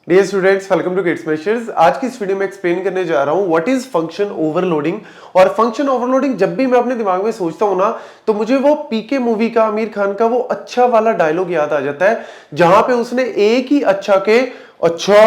Dear students, welcome to kids measures. आज की इस वीडियो में एक्सप्लेन करने जा रहा हूं व्हाट इज फंक्शन ओवरलोडिंग। और फंक्शन ओवरलोडिंग जब भी मैं अपने दिमाग में सोचता हूं ना, तो मुझे वो पीके मूवी का आमिर खान का वो अच्छा वाला डायलॉग याद आ जाता है, जहां पे उसने एक ही अच्छा के अच्छा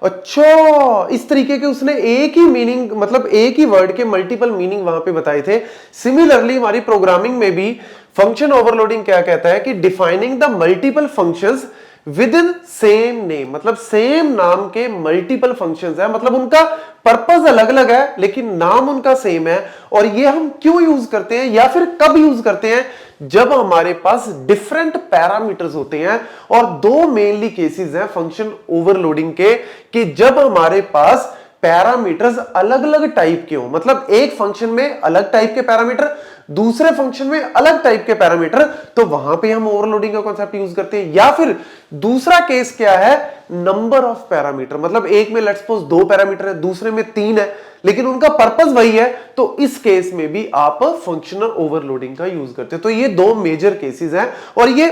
अच्छा इस तरीके के उसने एक ही मीनिंग, मतलब एक ही वर्ड के मल्टीपल मीनिंग वहां पे बताए थे। सिमिलरली हमारी प्रोग्रामिंग में भी फंक्शन ओवरलोडिंग क्या कहता है कि defining the multiple functions with in same name, मतलब सेम नाम के मल्टीपल फंक्शंस है, मतलब उनका पर्पस अलग अलग है लेकिन नाम उनका सेम है। और ये हम क्यों यूज करते हैं या फिर कब यूज करते हैं? जब हमारे पास डिफरेंट पैरामीटर्स होते हैं। और दो मेनली केसेस हैं फंक्शन ओवरलोडिंग के, कि जब हमारे पास पैरामीटर्स अलग अलग टाइप के हो, मतलब एक फंक्शन में अलग टाइप के पैरामीटर, दूसरे फंक्शन में अलग टाइप के पैरामीटर, तो वहां पे हम ओवरलोडिंग का कॉन्सेप्ट यूज करते हैं। या फिर दूसरा केस क्या है, नंबर ऑफ पैरामीटर, मतलब एक में लेट्स सपोज 2 पैरामीटर है, दूसरे में 3 है, लेकिन उनका पर्पस वही है, तो इस केस में भी आप फंक्शनल ओवरलोडिंग का यूज करते हैं। तो ये दो मेजर केसेस हैं और ये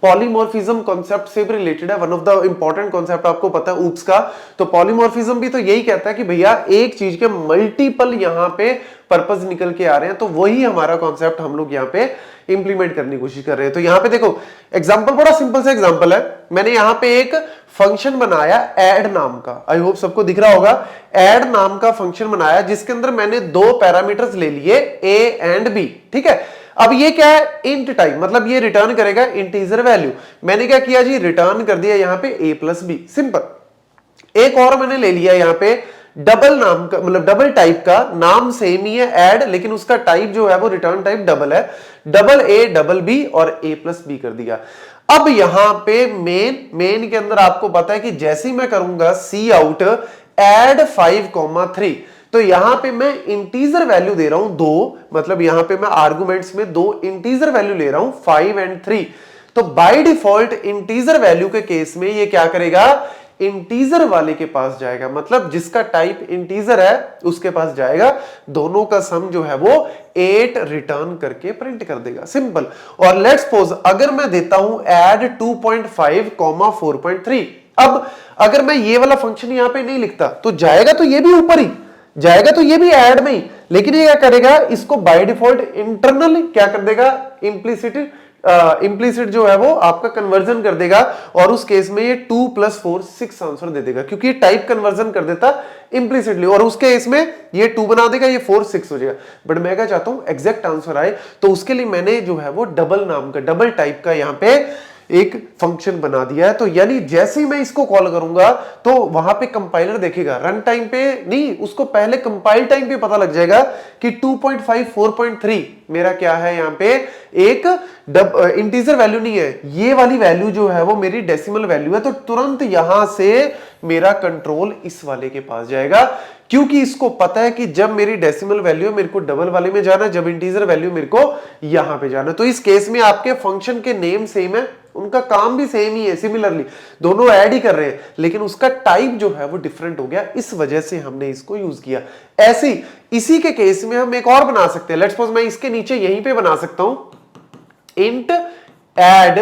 पॉलीमॉर्फिज्म कॉन्सेप्ट से भी रिलेटेड है। One of the important concept आपको पता है ऊप्स का, तो पॉलीमॉर्फिज्म भी तो यही कहता है कि भैया एक चीज के मल्टीपल यहां पे पर्पस निकल के आ रहे हैं, तो वही हमारा कॉन्सेप्ट हम लोग यहां पे इंप्लीमेंट करने की कोशिश कर रहे हैं। तो यहां पे देखो एग्जांपल, बड़ा सिंपल सा एग्जांपल है। मैंने यहां पे एक फंक्शन बनाया ऐड नाम का, आई होप सबको दिख रहा होगा। ऐड नाम का फंक्शन बनाया जिसके अंदर मैंने दो पैरामीटर्स ले लिए ए एंड बी, ठीक है। अब ये क्या है, इंट टाइप, मतलब ये रिटर्न करेगा इंटीजर वैल्यू। मैंने क्या किया जी, रिटर्न कर दिया यहां पे a प्लस बी, सिंपल। एक और मैंने ले लिया यहां पे डबल नाम का, मतलब डबल टाइप का, नाम सेम ही है ऐड, लेकिन उसका टाइप जो है वो रिटर्न टाइप डबल है, डबल ए डबल बी और a प्लस बी कर दिया। अब यहां पे मेन के अंदर आपको पता है कि जैसे ही मैं करूंगा सी आउट एड 5,3, तो यहां पे मैं इंटीजर वैल्यू दे रहा हूं 2, मतलब यहां पे मैं आर्गुमेंट्स में 2 इंटीजर वैल्यू ले रहा हूं 5 एंड 3। तो बाय डिफॉल्ट इंटीजर वैल्यू के केस में ये क्या करेगा, इंटीजर वाले के पास जाएगा, मतलब जिसका टाइप इंटीजर है उसके पास जाएगा। दोनों का सम जो है वो 8 रिटर्न करके प्रिंट कर देगा, सिंपल। और लेट्स सपोज अगर मैं देता हूं ऐड 2.5, 4.3, अब अगर मैं ये वाला फंक्शन यहां पे नहीं लिखता तो जाएगा तो ये भी ऊपर ही जाएगा, तो ये भी ऐड में ही, लेकिन ये क्या करेगा, इसको बाय डिफॉल्ट इंटरनल क्या कर देगा, इंप्लिसिट जो है वो आपका कन्वर्जन कर देगा। और उस केस में ये 2 + 4 6 आंसर दे देगा, क्योंकि ये टाइप कन्वर्जन कर देता इंप्लिसिटली। और उस केस में ये 2 बना देगा, ये 4 6 हो जाएगा। बट मैं क्या चाहता हूं, एग्जैक्ट आंसर आए, तो उसके लिए मैंने जो है वो डबल नाम का, डबल टाइप का यहां पे एक फंक्शन बना दिया है। तो यानी जैसे ही मैं इसको कॉल करूंगा तो वहां पे कंपाइलर देखेगा, रन टाइम पे नहीं, उसको पहले कंपाइल टाइम पे पता लग जाएगा कि 2.5 4.3 मेरा क्या है, यहां पे एक इंटीजर वैल्यू नहीं है, ये वाली वैल्यू जो है वो मेरी डेसिमल वैल्यू है। तो तुरंत यहां से मेरा कंट्रोल इस वाले के पास जाएगा, क्योंकि इसको पता है कि जब मेरी डेसिमल वैल्यू मेरे को डबल वाले में जाना, जब इंटीजर वैल्यू मेरे को यहां पे जाना। तो इस केस में आपके फंक्शन के नेम सेम है, उनका काम भी सेम ही है, सिमिलरली दोनों ऐड ही कर रहे हैं, लेकिन उसका टाइप जो है वो डिफरेंट हो गया, इस वजह से हमने इसको यूज किया। ऐसे इसी के केस में हम एक और बना सकते हैं। लेट्स सपोज मैं इसके नीचे यहीं पे बना सकता हूं इंट ऐड,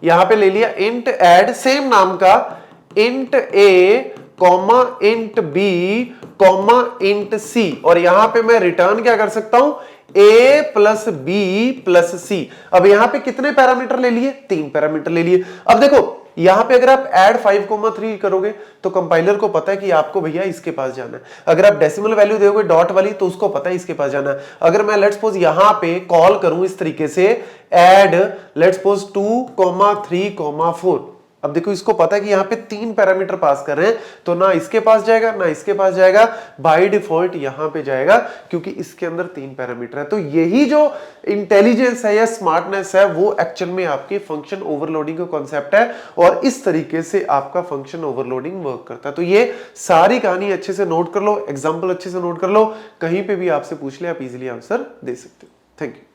यहां पे ले लिया इंट ऐड सेम नाम का, int A comma int B comma int C, और यहां पे मैं रिटर्न क्या कर सकता हूं, a प्लस बी प्लस सी। अब यहां पे कितने पैरामीटर ले लिए, 3 पैरामीटर ले लिए। अब देखो यहां पे अगर आप ऐड 5,3 करोगे तो कंपाइलर को पता है कि आपको भैया इसके पास जाना है। अगर आप डेसिमल वैल्यू दोगे डॉट वाली तो उसको पता है इसके पास जाना है। अगर मैं लेट्स सपोज यहां पे कॉल करूं इस तरीके से ऐड लेट्स सपोज 2,3,4, अब देखो इसको पता है कि यहां पे 3 पैरामीटर पास कर रहे हैं, तो ना इसके पास जाएगा ना इसके पास जाएगा, बाय डिफॉल्ट यहां पे जाएगा, क्योंकि इसके अंदर 3 पैरामीटर है। तो यही जो इंटेलिजेंस है या स्मार्टनेस है वो एक्चुअल में आपके फंक्शन ओवरलोडिंग का कॉन्सेप्ट है, और इस तरीके से आपका फंक्शन ओवरलोडिंग वर्क करता है। तो ये सारी कहानी अच्छे से नोट कर लो, एग्जाम्पल अच्छे से नोट कर लो, कहीं पे भी आपसे पूछ ले आप इजिली आंसर दे सकते हो। Thank you.